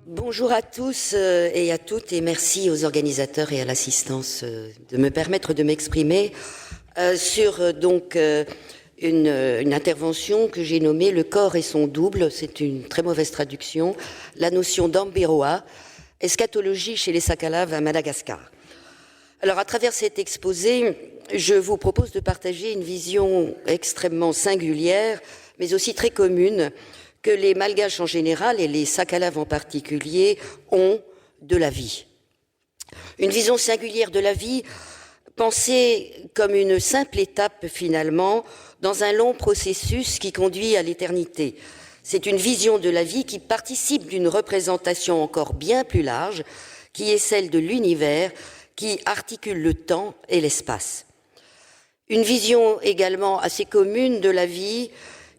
Bonjour à tous et à toutes et merci aux organisateurs et à l'assistance de me permettre de m'exprimer sur une intervention que j'ai nommée « Le corps et son double ». C'est une très mauvaise traduction. La notion d'Ambiroa, eschatologie chez les Sakalaves à Madagascar. Alors, à travers cet exposé, je vous propose de partager une vision extrêmement singulière, mais aussi très commune, que les Malgaches en général et les Sakalaves en particulier ont de la vie. Une vision singulière de la vie, pensée comme une simple étape finalement dans un long processus qui conduit à l'éternité. C'est une vision de la vie qui participe d'une représentation encore bien plus large, qui est celle de l'univers, qui articule le temps et l'espace. Une vision également assez commune de la vie,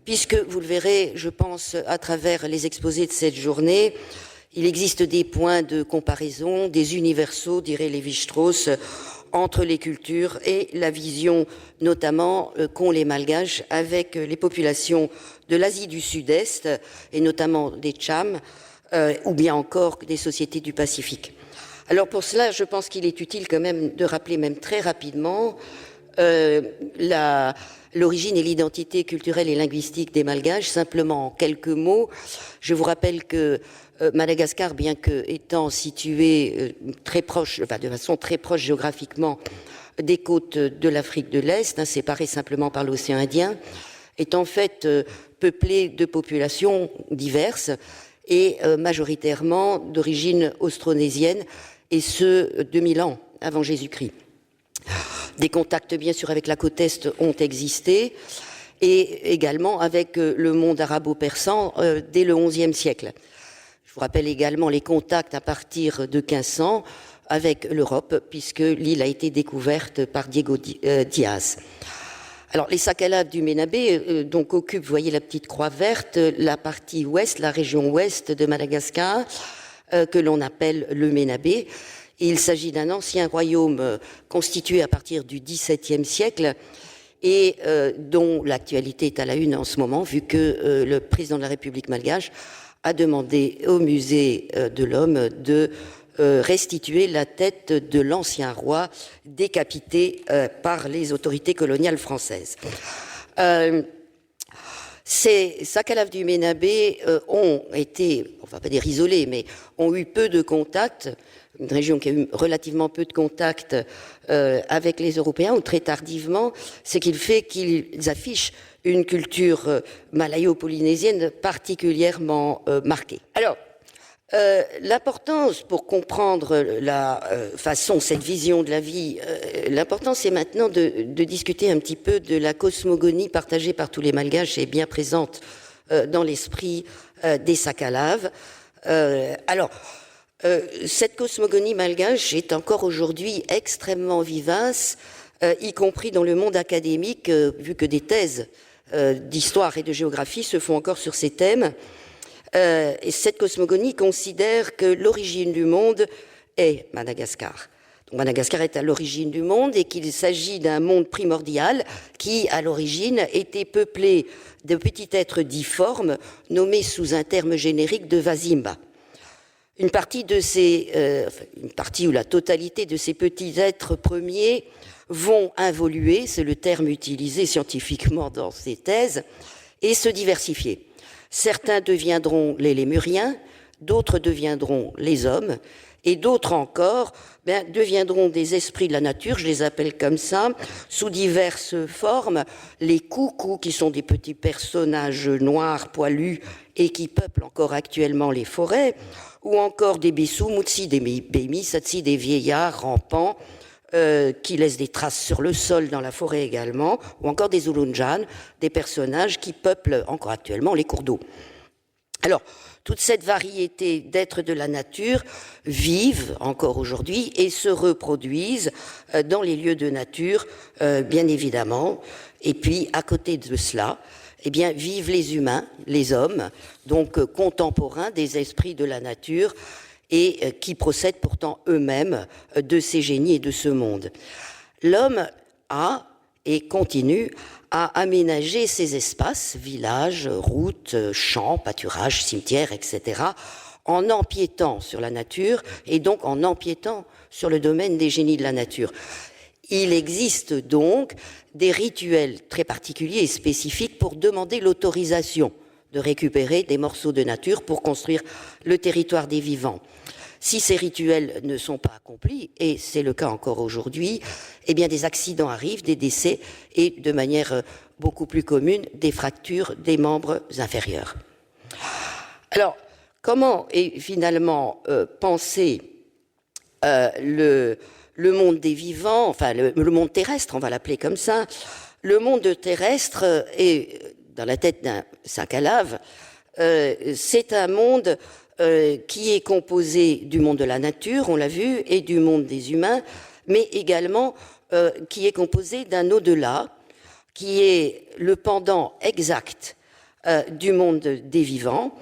puisque, vous le verrez, je pense, à travers les exposés de cette journée, il existe des points de comparaison, des universaux, dirait Lévi-Strauss, entre les cultures et la vision, notamment, qu'ont les Malgaches avec les populations de l'Asie du Sud-Est, et notamment des Chams, ou bien encore des sociétés du Pacifique. Alors pour cela, je pense qu'il est utile quand même de rappeler, même très rapidement, l'origine et l'identité culturelle et linguistique des Malgaches. Simplement en quelques mots, je vous rappelle que Madagascar, bien que étant situé très proche, de façon très proche géographiquement des côtes de l'Afrique de l'Est, séparé simplement par l'océan Indien, est en fait peuplé de populations diverses et majoritairement d'origine austronésienne, et ce 2000 ans avant Jésus-Christ. Des contacts, bien sûr, avec la côte Est ont existé, et également avec le monde arabo-persan dès le XIe siècle. Je vous rappelle également les contacts à partir de 1500 avec l'Europe, puisque l'île a été découverte par Diego Diaz. Alors, les Sakalaves du Ménabé donc occupent, vous voyez la petite croix verte, la partie ouest, la région ouest de Madagascar, que l'on appelle le Ménabé. Il s'agit d'un ancien royaume constitué à partir du XVIIe siècle et dont l'actualité est à la une en ce moment, vu que le président de la République malgache a demandé au musée de l'homme de restituer la tête de l'ancien roi décapité par les autorités coloniales françaises. Ces Sakalaves du Ménabé ont été, on ne va pas dire isolés, mais ont eu peu de contacts, une région qui a eu relativement peu de contacts avec les Européens, ou très tardivement, ce qui fait qu'ils affichent une culture malayo-polynésienne particulièrement marquée. Alors, l'importance pour comprendre la façon, cette vision de la vie, l'important c'est maintenant de discuter un petit peu de la cosmogonie partagée par tous les Malgaches et bien présente dans l'esprit des Sakalaves. Cette cosmogonie malgache est encore aujourd'hui extrêmement vivace, y compris dans le monde académique, vu que des thèses d'histoire et de géographie se font encore sur ces thèmes. Et cette cosmogonie considère que l'origine du monde est Madagascar. Donc Madagascar est à l'origine du monde et qu'il s'agit d'un monde primordial qui, à l'origine, était peuplé de petits êtres difformes nommés sous un terme générique de Vazimba. Une partie ou la totalité de ces petits êtres premiers vont involuer, c'est le terme utilisé scientifiquement dans ces thèses, et se diversifier. Certains deviendront les lémuriens, d'autres deviendront les hommes, et d'autres encore deviendront des esprits de la nature, je les appelle comme ça, sous diverses formes. Les coucous, qui sont des petits personnages noirs, poilus, et qui peuplent encore actuellement les forêts, ou encore des Bissou, Mutsi, des Bémis, Satsi, des vieillards rampants, qui laissent des traces sur le sol dans la forêt également, ou encore des Ulunjan, des personnages qui peuplent encore actuellement les cours d'eau. Alors, toute cette variété d'êtres de la nature vivent encore aujourd'hui et se reproduisent dans les lieux de nature, bien évidemment. Et puis, à côté de cela, vivent les humains, les hommes, donc contemporains des esprits de la nature, et qui procèdent pourtant eux-mêmes de ces génies et de ce monde. L'homme a et continue à aménager ces espaces, villages, routes, champs, pâturages, cimetières, etc., en empiétant sur la nature et donc en empiétant sur le domaine des génies de la nature. Il existe donc des rituels très particuliers et spécifiques pour demander l'autorisation de récupérer des morceaux de nature pour construire le territoire des vivants. Si ces rituels ne sont pas accomplis, et c'est le cas encore aujourd'hui, eh bien des accidents arrivent, des décès et de manière beaucoup plus commune, des fractures des membres inférieurs. Alors, comment est finalement pensé le monde des vivants, enfin le monde terrestre, on va l'appeler comme ça. Le monde terrestre est dans la tête d'un sac à lave. C'est un monde qui est composé du monde de la nature, on l'a vu, et du monde des humains, mais également qui est composé d'un au-delà, qui est le pendant exact du monde des vivants,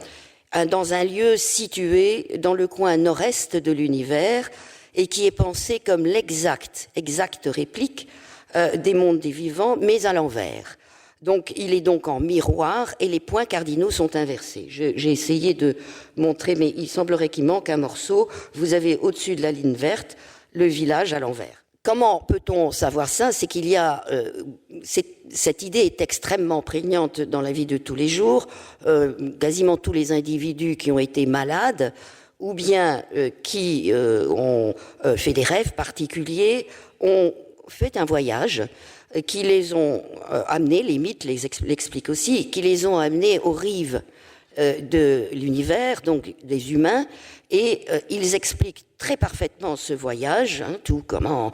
dans un lieu situé dans le coin nord-est de l'univers et qui est pensé comme exacte réplique des mondes des vivants, mais à l'envers. Donc, il est donc en miroir et les points cardinaux sont inversés. J'ai essayé de montrer, mais il semblerait qu'il manque un morceau. Vous avez au-dessus de la ligne verte le village à l'envers. Comment peut-on savoir ça? C'est qu'il y a... cette idée est extrêmement prégnante dans la vie de tous les jours. Quasiment tous les individus qui ont été malades ou bien qui ont fait des rêves particuliers ont fait un voyage qui les ont amenés, les mythes l'expliquent aussi, qui les ont amenés aux rives de l'univers, donc des humains, et ils expliquent très parfaitement ce voyage, tout comment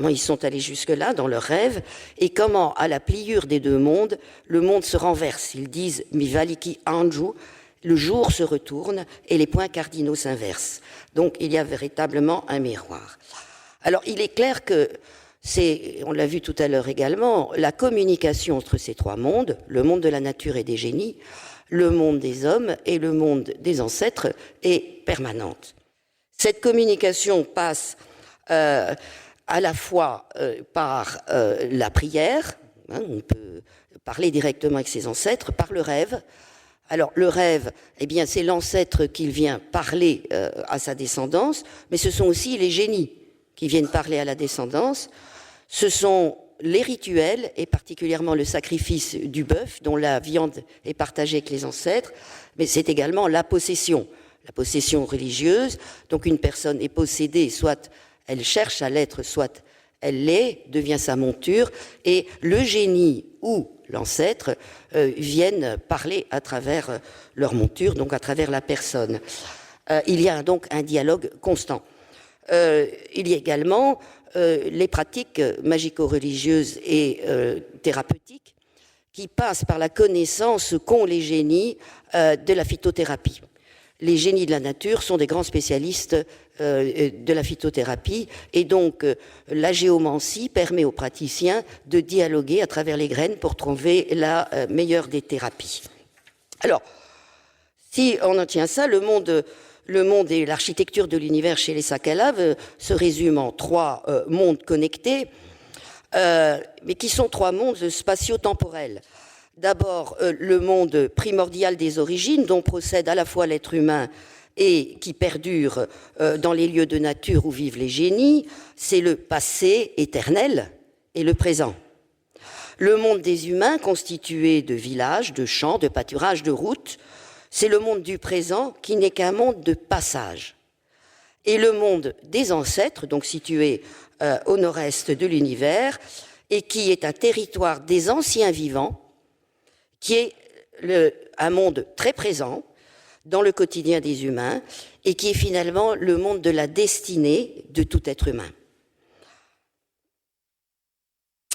ils sont allés jusque-là dans leurs rêves, et comment, à la pliure des deux mondes, le monde se renverse. Ils disent « Mivaliki Anju », le jour se retourne et les points cardinaux s'inversent. Donc il y a véritablement un miroir. Alors il est clair que on l'a vu tout à l'heure également, la communication entre ces trois mondes, le monde de la nature et des génies, le monde des hommes et le monde des ancêtres, est permanente. Cette communication passe à la fois par la prière, on peut parler directement avec ses ancêtres, par le rêve. Alors le rêve, eh bien c'est l'ancêtre qui vient parler à sa descendance, mais ce sont aussi les génies qui viennent parler à la descendance. Ce sont les rituels, et particulièrement le sacrifice du bœuf, dont la viande est partagée avec les ancêtres, mais c'est également la possession religieuse. Donc une personne est possédée, soit elle cherche à l'être, soit elle l'est, devient sa monture, et le génie ou l'ancêtre viennent parler à travers leur monture, donc à travers la personne. Il y a donc un dialogue constant. Il y a également les pratiques magico-religieuses et thérapeutiques qui passent par la connaissance qu'ont les génies de la phytothérapie. Les génies de la nature sont des grands spécialistes de la phytothérapie et donc la géomancie permet aux praticiens de dialoguer à travers les graines pour trouver la meilleure des thérapies. Alors, si on en tient ça, le monde et l'architecture de l'univers chez les sacs à lave se résument en trois mondes connectés, mais qui sont trois mondes spatio-temporels. D'abord, le monde primordial des origines, dont procède à la fois l'être humain et qui perdure dans les lieux de nature où vivent les génies, c'est le passé éternel et le présent. Le monde des humains, constitué de villages, de champs, de pâturages, de routes, c'est le monde du présent qui n'est qu'un monde de passage. Et le monde des ancêtres, donc situé au nord-est de l'univers, et qui est un territoire des anciens vivants, qui est un monde très présent dans le quotidien des humains, et qui est finalement le monde de la destinée de tout être humain.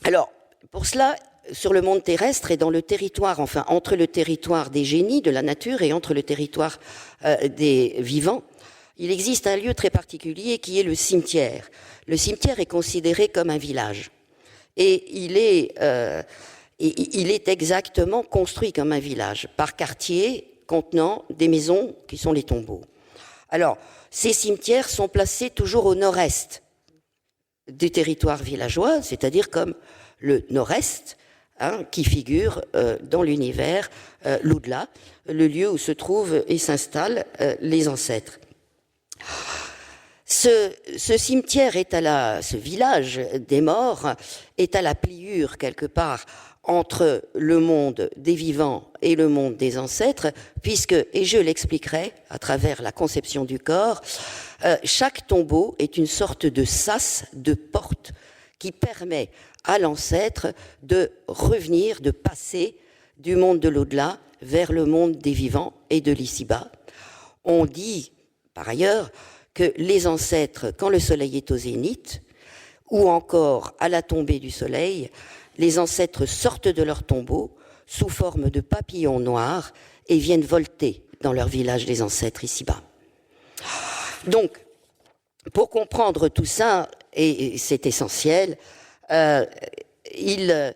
Alors, pour cela, sur le monde terrestre et dans le territoire, enfin entre le territoire des génies de la nature et entre le territoire des vivants, il existe un lieu très particulier qui est le cimetière. Le cimetière est considéré comme un village et il est exactement construit comme un village, par quartier contenant des maisons qui sont les tombeaux. Alors, ces cimetières sont placés toujours au nord-est du territoire villageois, c'est-à-dire comme le nord-est qui figure dans l'univers, l'au-delà, le lieu où se trouvent et s'installent les ancêtres. Ce cimetière ce village des morts est à la pliure quelque part entre le monde des vivants et le monde des ancêtres, puisque, et je l'expliquerai à travers la conception du corps, chaque tombeau est une sorte de sas, de porte, qui permet à l'ancêtre de revenir, de passer du monde de l'au-delà vers le monde des vivants et de l'ici-bas. On dit, par ailleurs, que les ancêtres, quand le soleil est au zénith, ou encore à la tombée du soleil, les ancêtres sortent de leur tombeau sous forme de papillons noirs et viennent volter dans leur village des ancêtres ici-bas. Donc, pour comprendre tout ça, et c'est essentiel, il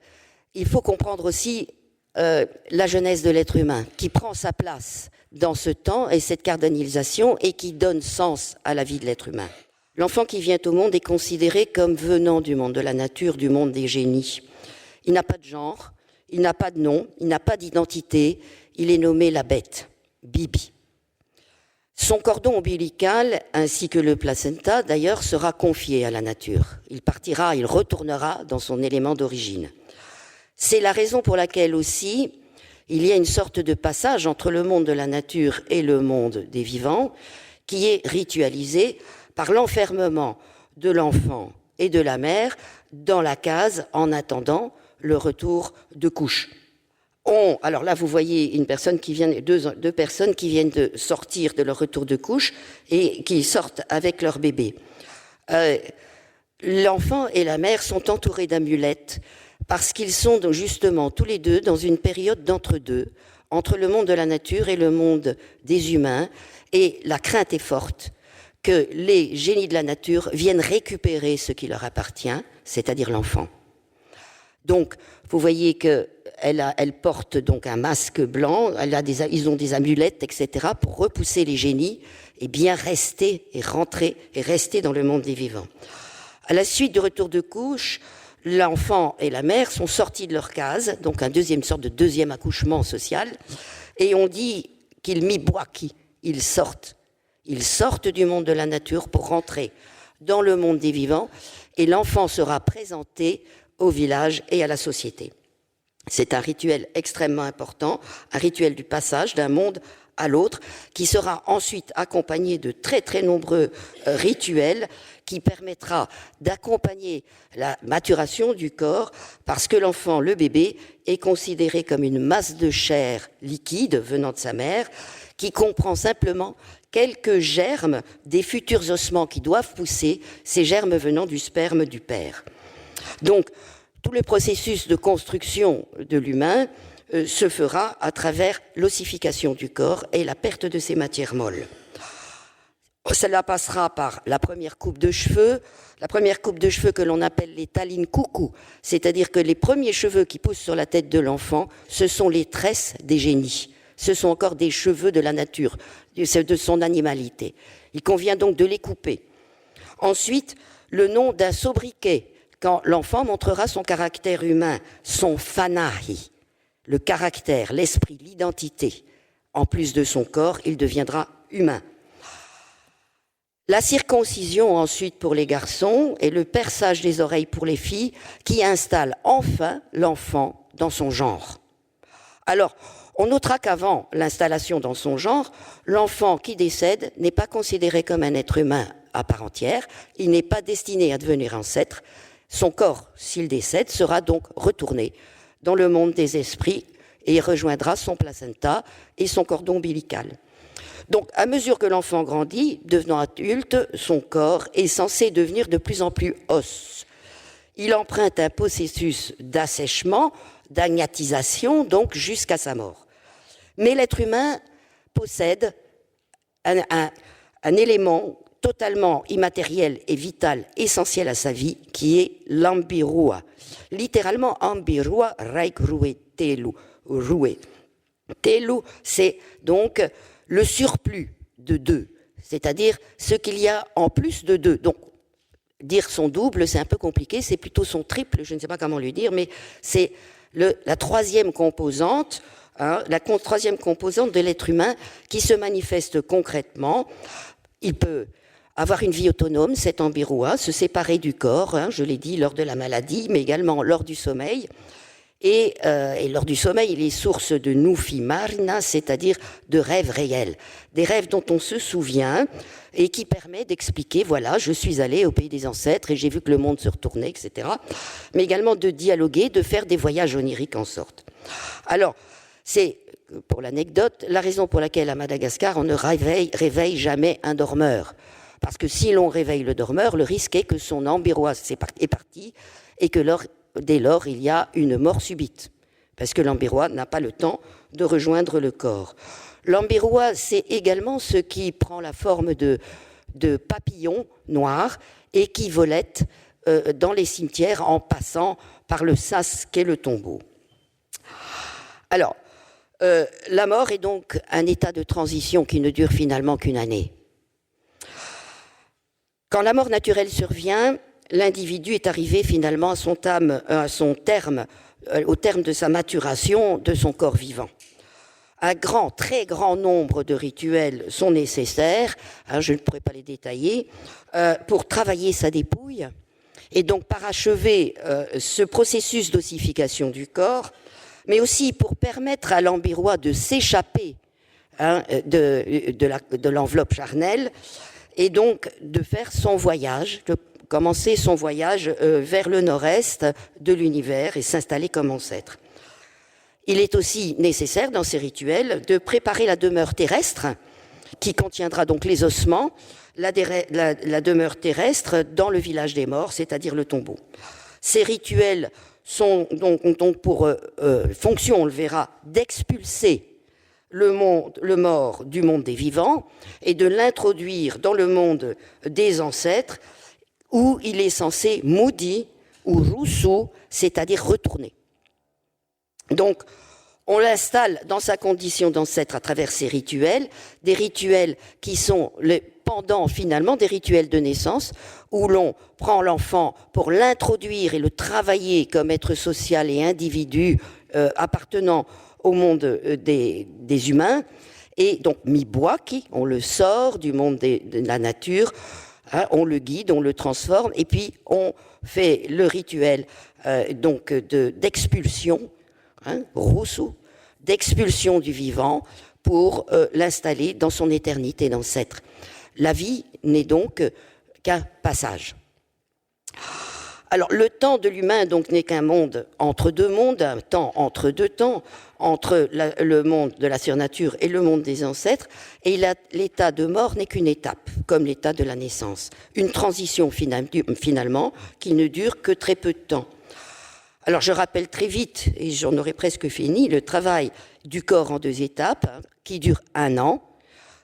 faut comprendre aussi la genèse de l'être humain, qui prend sa place dans ce temps et cette cardinalisation et qui donne sens à la vie de l'être humain. L'enfant qui vient au monde est considéré comme venant du monde de la nature, du monde des génies. Il n'a pas de genre, il n'a pas de nom, il n'a pas d'identité, il est nommé la bête, Bibi. Son cordon ombilical, ainsi que le placenta, d'ailleurs, sera confié à la nature. Il partira, il retournera dans son élément d'origine. C'est la raison pour laquelle aussi, il y a une sorte de passage entre le monde de la nature et le monde des vivants, qui est ritualisé par l'enfermement de l'enfant et de la mère dans la case en attendant le retour de couche. Alors là, vous voyez deux personnes qui viennent de sortir de leur retour de couche et qui sortent avec leur bébé. L'enfant et la mère sont entourés d'amulettes parce qu'ils sont justement tous les deux dans une période d'entre-deux, entre le monde de la nature et le monde des humains, et la crainte est forte que les génies de la nature viennent récupérer ce qui leur appartient, c'est-à-dire l'enfant. Donc, vous voyez qu'elle porte donc un masque blanc, ils ont des amulettes, etc., pour repousser les génies et bien rester et rentrer et rester dans le monde des vivants. À la suite du retour de couche, l'enfant et la mère sont sortis de leur case, donc une sorte de deuxième accouchement social, et on dit qu'ils miboaki, ils sortent du monde de la nature pour rentrer dans le monde des vivants, et l'enfant sera présenté au village et à la société. C'est un rituel extrêmement important, un rituel du passage d'un monde à l'autre, qui sera ensuite accompagné de très très nombreux rituels qui permettra d'accompagner la maturation du corps, parce que l'enfant, le bébé, est considéré comme une masse de chair liquide venant de sa mère, qui comprend simplement quelques germes des futurs ossements qui doivent pousser, ces germes venant du sperme du père. Donc, tout le processus de construction de l'humain se fera à travers l'ossification du corps et la perte de ses matières molles. Cela passera par la première coupe de cheveux que l'on appelle les talines coucou, c'est-à-dire que les premiers cheveux qui poussent sur la tête de l'enfant, ce sont les tresses des génies. Ce sont encore des cheveux de la nature, de son animalité. Il convient donc de les couper. Ensuite, le nom d'un sobriquet, quand l'enfant montrera son caractère humain, son fanahi, le caractère, l'esprit, l'identité. En plus de son corps, il deviendra humain. La circoncision ensuite pour les garçons et le perçage des oreilles pour les filles qui installent enfin l'enfant dans son genre. Alors, on notera qu'avant l'installation dans son genre, l'enfant qui décède n'est pas considéré comme un être humain à part entière, il n'est pas destiné à devenir ancêtre. Son corps, s'il décède, sera donc retourné dans le monde des esprits et rejoindra son placenta et son cordon ombilical. Donc, à mesure que l'enfant grandit, devenant adulte, son corps est censé devenir de plus en plus os. Il emprunte un processus d'assèchement, d'agnatisation, donc jusqu'à sa mort. Mais l'être humain possède un élément totalement immatériel et vital, essentiel à sa vie, qui est l'ambirua. Littéralement, ambirua raikruwe telu, roué. Telu, c'est donc le surplus de deux, c'est-à-dire ce qu'il y a en plus de deux. Donc, dire son double, c'est un peu compliqué, c'est plutôt son triple, je ne sais pas comment lui dire, mais c'est la troisième composante, troisième composante de l'être humain qui se manifeste concrètement. Il peut avoir une vie autonome, cet Ambiroa, se séparer du corps, je l'ai dit, lors de la maladie, mais également lors du sommeil. Et lors du sommeil, il est source de nufi marina, c'est-à-dire de rêves réels, des rêves dont on se souvient et qui permet d'expliquer, voilà, je suis allé au pays des ancêtres et j'ai vu que le monde se retournait, etc. Mais également de dialoguer, de faire des voyages oniriques en sorte. Alors, c'est, pour l'anecdote, la raison pour laquelle à Madagascar, on ne réveille jamais un dormeur. Parce que si l'on réveille le dormeur, le risque est que son Ambiroa est parti et que dès lors, il y a une mort subite. Parce que l'Ambiroa n'a pas le temps de rejoindre le corps. L'Ambiroa, c'est également ce qui prend la forme de papillons noirs et qui volette dans les cimetières en passant par le sas qu'est le tombeau. Alors, la mort est donc un état de transition qui ne dure finalement qu'une année. Quand la mort naturelle survient, l'individu est arrivé finalement à son terme, au terme de sa maturation de son corps vivant. Un très grand nombre de rituels sont nécessaires, je ne pourrais pas les détailler, pour travailler sa dépouille et donc parachever ce processus d'ossification du corps, mais aussi pour permettre à l'Ambiroa de s'échapper de l'enveloppe charnelle et donc de faire son voyage, de commencer son voyage vers le nord-est de l'univers et s'installer comme ancêtre. Il est aussi nécessaire dans ces rituels de préparer la demeure terrestre qui contiendra donc les ossements, la demeure terrestre dans le village des morts, c'est-à-dire le tombeau. Ces rituels ont donc pour fonction, on le verra, d'expulser le mort du monde des vivants et de l'introduire dans le monde des ancêtres où il est censé moudi ou rusu, c'est-à-dire retourner. Donc, on l'installe dans sa condition d'ancêtre à travers ces rituels, des rituels qui sont les pendants finalement des rituels de naissance, où l'on prend l'enfant pour l'introduire et le travailler comme être social et individu appartenant au monde des humains, et donc Miboaki, on le sort du monde de la nature, on le guide, on le transforme, et puis on fait le rituel d'expulsion, Rusu, d'expulsion du vivant pour l'installer dans son éternité d'ancêtre. La vie n'est donc qu'un passage. Alors, le temps de l'humain donc n'est qu'un monde entre deux mondes, un temps entre deux temps, entre le monde de la surnature et le monde des ancêtres, et l'état de mort n'est qu'une étape, comme l'état de la naissance. Une transition finalement qui ne dure que très peu de temps. Alors, je rappelle très vite, et j'en aurai presque fini, le travail du corps en deux étapes, qui dure 1 an.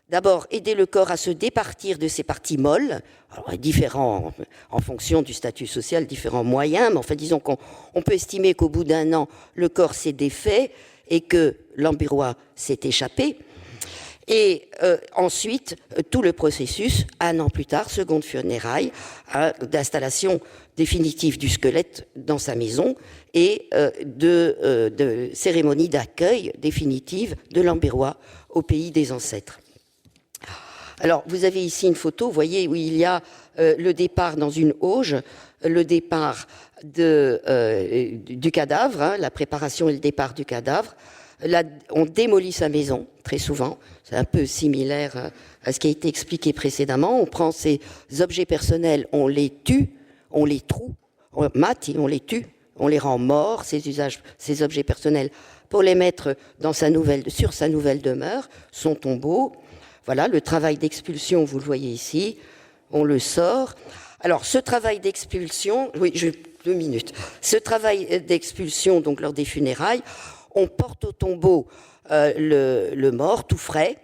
D'abord, aider le corps à se départir de ses parties molles, alors différents, en fonction du statut social, différents moyens, mais enfin disons qu'on peut estimer qu'au bout d'1 an, le corps s'est défait et que l'Ambiroa s'est échappé. Et ensuite, tout le processus, 1 an plus tard, seconde funérailles, d'installation définitive du squelette dans sa maison et de cérémonie d'accueil définitive de l'Ambiroa au pays des ancêtres. Alors, vous avez ici une photo, vous voyez, où il y a le départ dans une auge, le départ du cadavre, la préparation et le départ du cadavre. Là, on démolit sa maison, très souvent. C'est un peu similaire à ce qui a été expliqué précédemment. On prend ces objets personnels, on les tue, on les troue, on les tue, on les rend morts, ces objets personnels, pour les mettre sur sa nouvelle demeure, son tombeau. Voilà, le travail d'expulsion, vous le voyez ici, on le sort. Alors, ce travail d'expulsion, 2 minutes. Ce travail d'expulsion, donc lors des funérailles, on porte au tombeau le mort tout frais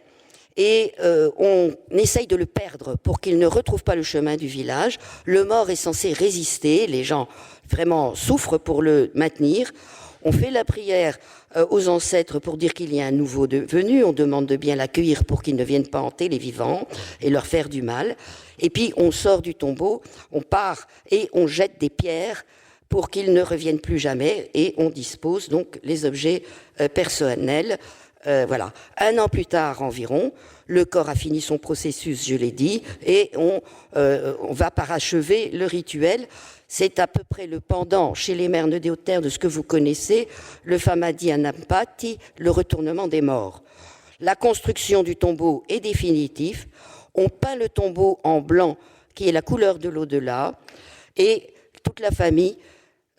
et on essaye de le perdre pour qu'il ne retrouve pas le chemin du village. Le mort est censé résister, les gens vraiment souffrent pour le maintenir. On fait la prière aux ancêtres pour dire qu'il y a un nouveau venu, on demande de bien l'accueillir pour qu'il ne vienne pas hanter les vivants et leur faire du mal. Et puis on sort du tombeau, on part et on jette des pierres pour qu'ils ne reviennent plus jamais, et on dispose donc les objets personnels. Voilà. 1 an plus tard environ, le corps a fini son processus, je l'ai dit, et on va parachever le rituel. C'est à peu près le pendant chez les mères néo-terres de ce que vous connaissez, le Famadi Anampati, le retournement des morts. La construction du tombeau est définitive. On peint le tombeau en blanc, qui est la couleur de l'au-delà, et toute la famille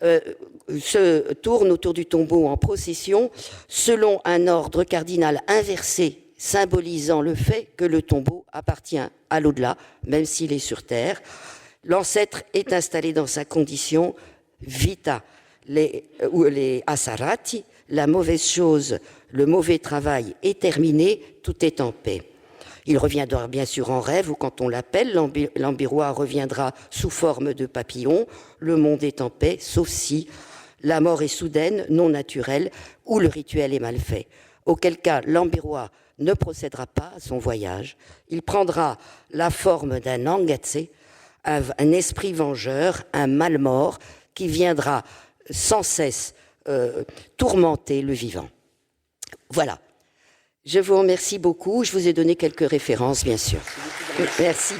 se tourne autour du tombeau en procession selon un ordre cardinal inversé, symbolisant le fait que le tombeau appartient à l'au-delà, même s'il est sur terre. L'ancêtre est installé dans sa condition vita, les asarati, la mauvaise chose, le mauvais travail est terminé, tout est en paix. Il reviendra bien sûr en rêve ou quand on l'appelle, l'Ambirois reviendra sous forme de papillon, le monde est en paix, sauf si la mort est soudaine, non naturelle, ou le rituel est mal fait. Auquel cas, l'Ambirois ne procédera pas à son voyage. Il prendra la forme d'un angatse, un esprit vengeur, un mal mort, qui viendra sans cesse tourmenter le vivant. Voilà. Je vous remercie beaucoup. Je vous ai donné quelques références, bien sûr. Merci.